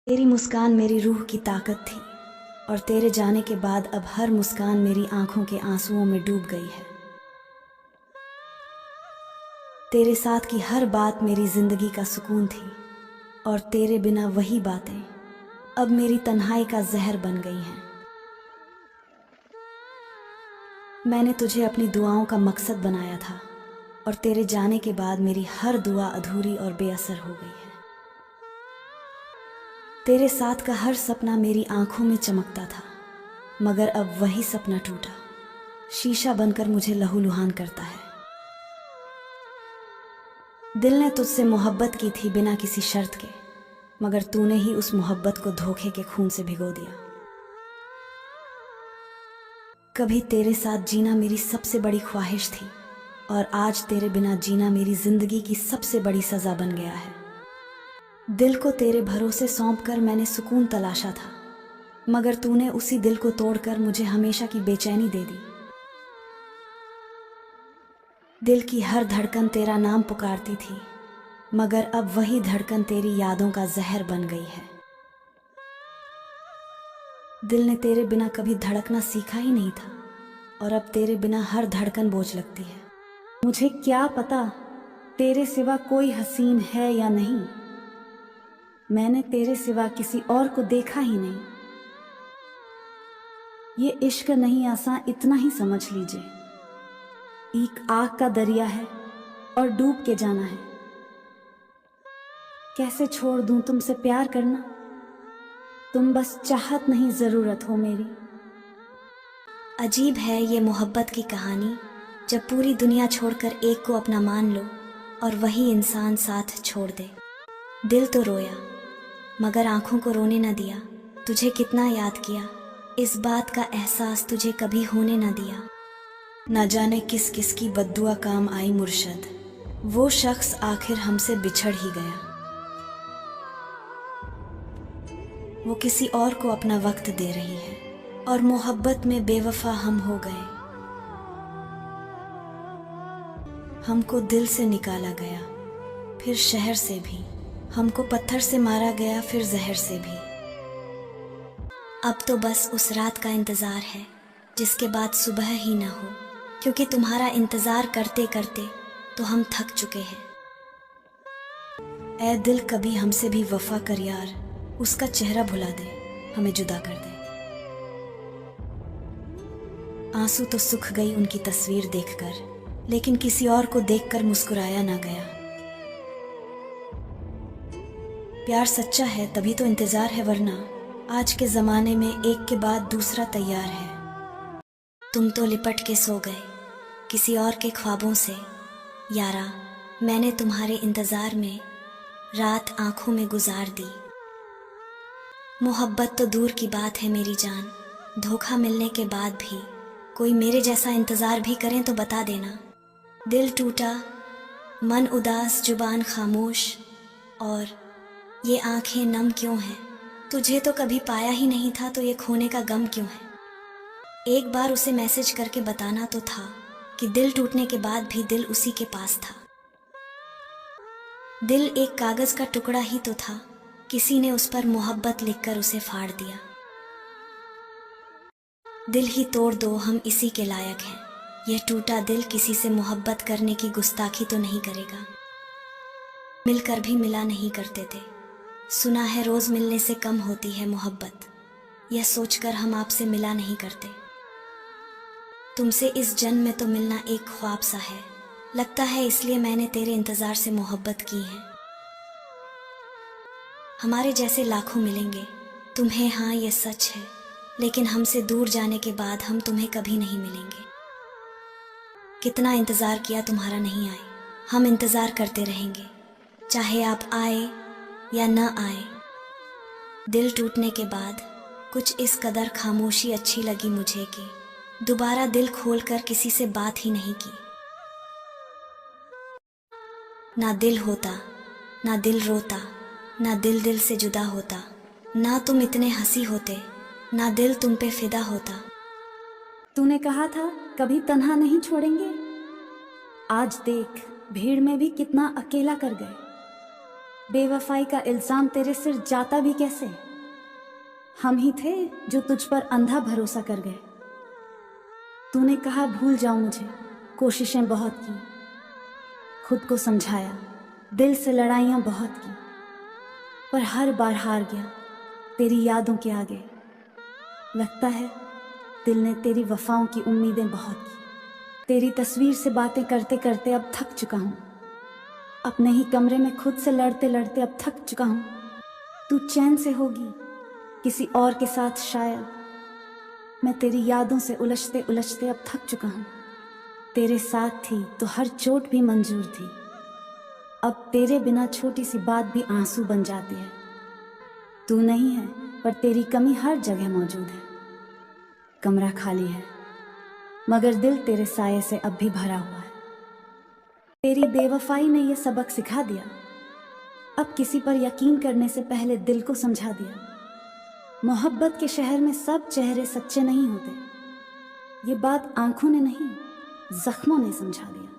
तेरी मुस्कान मेरी रूह की ताकत थी और तेरे जाने के बाद अब हर मुस्कान मेरी आंखों के आंसुओं में डूब गई है। तेरे साथ की हर बात मेरी जिंदगी का सुकून थी और तेरे बिना वही बातें अब मेरी तन्हाई का जहर बन गई हैं। मैंने तुझे अपनी दुआओं का मकसद बनाया था और तेरे जाने के बाद मेरी हर दुआ अधूरी और बेअसर हो गई है। तेरे साथ का हर सपना मेरी आंखों में चमकता था, मगर अब वही सपना टूटा, शीशा बनकर मुझे लहूलुहान करता है। दिल ने तुझसे मोहब्बत की थी बिना किसी शर्त के, मगर तूने ही उस मोहब्बत को धोखे के खून से भिगो दिया। कभी तेरे साथ जीना मेरी सबसे बड़ी ख्वाहिश थी और आज तेरे बिना जीना मेरी जिंदगी की सबसे बड़ी सजा बन गया है। दिल को तेरे भरोसे सौंपकर मैंने सुकून तलाशा था, मगर तूने उसी दिल को तोड़कर मुझे हमेशा की बेचैनी दे दी। दिल की हर धड़कन तेरा नाम पुकारती थी, मगर अब वही धड़कन तेरी यादों का जहर बन गई है। दिल ने तेरे बिना कभी धड़कना सीखा ही नहीं था और अब तेरे बिना हर धड़कन बोझ लगती है। मुझे क्या पता तेरे सिवा कोई हसीन है या नहीं, मैंने तेरे सिवा किसी और को देखा ही नहीं। ये इश्क नहीं आसान, इतना ही समझ लीजिए। एक आग का दरिया है और डूब के जाना है। कैसे छोड़ दूं तुमसे प्यार करना, तुम बस चाहत नहीं ज़रूरत हो मेरी। अजीब है ये मोहब्बत की कहानी, जब पूरी दुनिया छोड़कर एक को अपना मान लो और वही इंसान साथ छोड़ दे। दिल तो रोया मगर आंखों को रोने न दिया। तुझे कितना याद किया, इस बात का एहसास तुझे कभी होने न दिया। न जाने किस किस की बद्दुआ काम आई मुर्शद, वो शख्स आखिर हमसे बिछड़ ही गया। वो किसी और को अपना वक्त दे रही है और मोहब्बत में बेवफा हम हो गए। हमको दिल से निकाला गया, फिर शहर से भी। हमको पत्थर से मारा गया, फिर जहर से भी। अब तो बस उस रात का इंतज़ार है जिसके बाद सुबह ही ना हो, क्योंकि तुम्हारा इंतज़ार करते करते तो हम थक चुके हैं। ऐ दिल कभी हमसे भी वफा कर यार, उसका चेहरा भुला दे, हमें जुदा कर दे। आंसू तो सूख गई उनकी तस्वीर देखकर, लेकिन किसी और को देखकर मुस्कुराया ना गया। प्यार सच्चा है तभी तो इंतजार है, वरना आज के ज़माने में एक के बाद दूसरा तैयार है। तुम तो लिपट के सो गए किसी और के ख्वाबों से यारा, मैंने तुम्हारे इंतज़ार में रात आंखों में गुजार दी। मोहब्बत तो दूर की बात है मेरी जान, धोखा मिलने के बाद भी कोई मेरे जैसा इंतज़ार भी करें तो बता देना। दिल टूटा, मन उदास, जुबान खामोश और ये आंखें नम क्यों हैं। तुझे तो कभी पाया ही नहीं था तो ये खोने का गम क्यों है। एक बार उसे मैसेज करके बताना तो था कि दिल टूटने के बाद भी दिल उसी के पास था। दिल एक कागज का टुकड़ा ही तो था, किसी ने उस पर मोहब्बत लिखकर उसे फाड़ दिया। दिल ही तोड़ दो, हम इसी के लायक हैं। यह टूटा दिल किसी से मोहब्बत करने की गुस्ताखी तो नहीं करेगा। मिलकर भी मिला नहीं करते थे, सुना है रोज मिलने से कम होती है मोहब्बत। यह सोचकर हम आपसे मिला नहीं करते। तुमसे इस जन्म में तो मिलना एक ख्वाब सा है, लगता है इसलिए मैंने तेरे इंतजार से मोहब्बत की है। हमारे जैसे लाखों मिलेंगे तुम्हें, हाँ ये सच है, लेकिन हमसे दूर जाने के बाद हम तुम्हें कभी नहीं मिलेंगे। कितना इंतजार किया तुम्हारा नहीं आए, हम इंतजार करते रहेंगे, चाहे आप आए या न आए। दिल टूटने के बाद कुछ इस कदर खामोशी अच्छी लगी मुझे कि दोबारा दिल खोलकर किसी से बात ही नहीं की। ना दिल होता, ना दिल रोता, ना दिल दिल से जुदा होता, ना तुम इतने हंसी होते, ना दिल तुम पे फिदा होता। तूने कहा था कभी तन्हा नहीं छोड़ेंगे, आज देख भीड़ में भी कितना अकेला कर गए। बेवफाई का इल्जाम तेरे सिर जाता भी कैसे? हम ही थे जो तुझ पर अंधा भरोसा कर गए। तूने कहा भूल जाऊं मुझे, कोशिशें बहुत की, खुद को समझाया, दिल से लड़ाइयां बहुत की, पर हर बार हार गया तेरी यादों के आगे। लगता है दिल ने तेरी वफाओं की उम्मीदें बहुत की। तेरी तस्वीर से बातें करते करते अब थक चुका हूँ। अपने ही कमरे में खुद से लड़ते लड़ते अब थक चुका हूँ। तू चैन से होगी किसी और के साथ शायद, मैं तेरी यादों से उलझते उलझते अब थक चुका हूँ। तेरे साथ थी तो हर चोट भी मंजूर थी, अब तेरे बिना छोटी सी बात भी आंसू बन जाती है। तू नहीं है पर तेरी कमी हर जगह मौजूद है। कमरा खाली है मगर दिल तेरे साये से अब भी भरा हुआ है। तेरी बेवफाई ने यह सबक सिखा दिया, अब किसी पर यकीन करने से पहले दिल को समझा दिया। मोहब्बत के शहर में सब चेहरे सच्चे नहीं होते, ये बात आंखों ने नहीं जख्मों ने समझा दिया।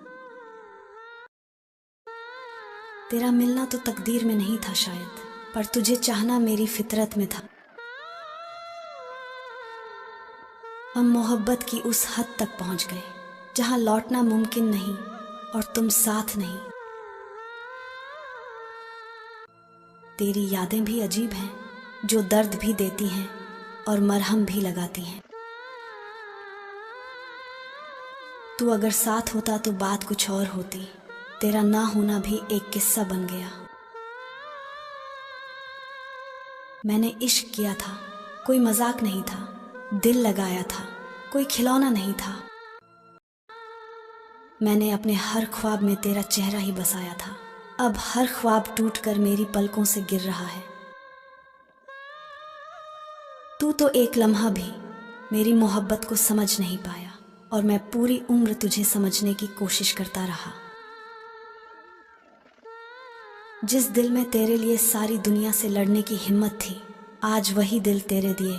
तेरा मिलना तो तकदीर में नहीं था शायद, पर तुझे चाहना मेरी फितरत में था। हम मोहब्बत की उस हद तक पहुंच गए जहां लौटना मुमकिन नहीं और तुम साथ नहीं। तेरी यादें भी अजीब हैं, जो दर्द भी देती हैं और मरहम भी लगाती हैं। तू अगर साथ होता तो बात कुछ और होती, तेरा ना होना भी एक किस्सा बन गया। मैंने इश्क किया था, कोई मजाक नहीं था, दिल लगाया था, कोई खिलौना नहीं था। मैंने अपने हर ख्वाब में तेरा चेहरा ही बसाया था, अब हर ख्वाब टूटकर मेरी पलकों से गिर रहा है। तू तो एक लम्हा भी मेरी मोहब्बत को समझ नहीं पाया और मैं पूरी उम्र तुझे समझने की कोशिश करता रहा। जिस दिल में तेरे लिए सारी दुनिया से लड़ने की हिम्मत थी, आज वही दिल तेरे दिए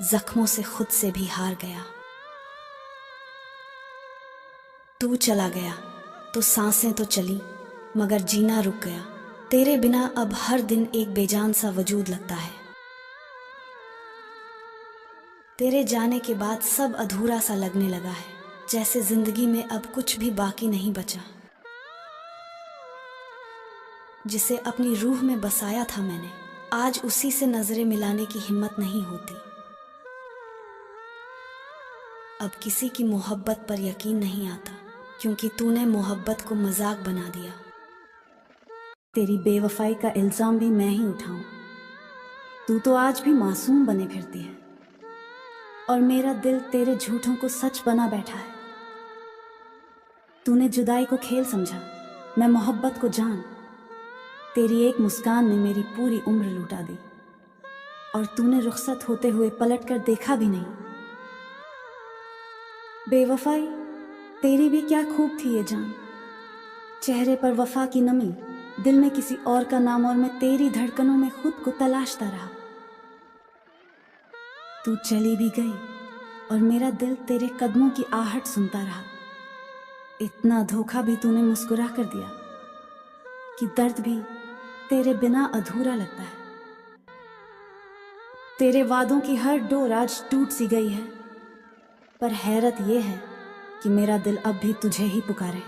जख्मों से खुद से भी हार गया। तू चला गया तो सांसें तो चली मगर जीना रुक गया। तेरे बिना अब हर दिन एक बेजान सा वजूद लगता है। तेरे जाने के बाद सब अधूरा सा लगने लगा है, जैसे जिंदगी में अब कुछ भी बाकी नहीं बचा। जिसे अपनी रूह में बसाया था मैंने, आज उसी से नजरें मिलाने की हिम्मत नहीं होती। अब किसी की मोहब्बत पर यकीन नहीं आता, क्योंकि तूने मोहब्बत को मजाक बना दिया। तेरी बेवफाई का इल्जाम भी मैं ही उठाऊं? तू तो आज भी मासूम बने फिरती है और मेरा दिल तेरे झूठों को सच बना बैठा है। तूने जुदाई को खेल समझा, मैं मोहब्बत को जान। तेरी एक मुस्कान ने मेरी पूरी उम्र लुटा दी और तूने रुखसत होते हुए पलट कर देखा भी नहीं। बेवफाई तेरी भी क्या खूब थी ये जान, चेहरे पर वफा की नमी, दिल में किसी और का नाम और मैं तेरी धड़कनों में खुद को तलाशता रहा। तू चली भी गई और मेरा दिल तेरे कदमों की आहट सुनता रहा। इतना धोखा भी तूने मुस्कुरा कर दिया कि दर्द भी तेरे बिना अधूरा लगता है। तेरे वादों की हर डोर आज टूट सी गई है, पर हैरत यह है कि मेरा दिल अब भी तुझे ही पुकारे।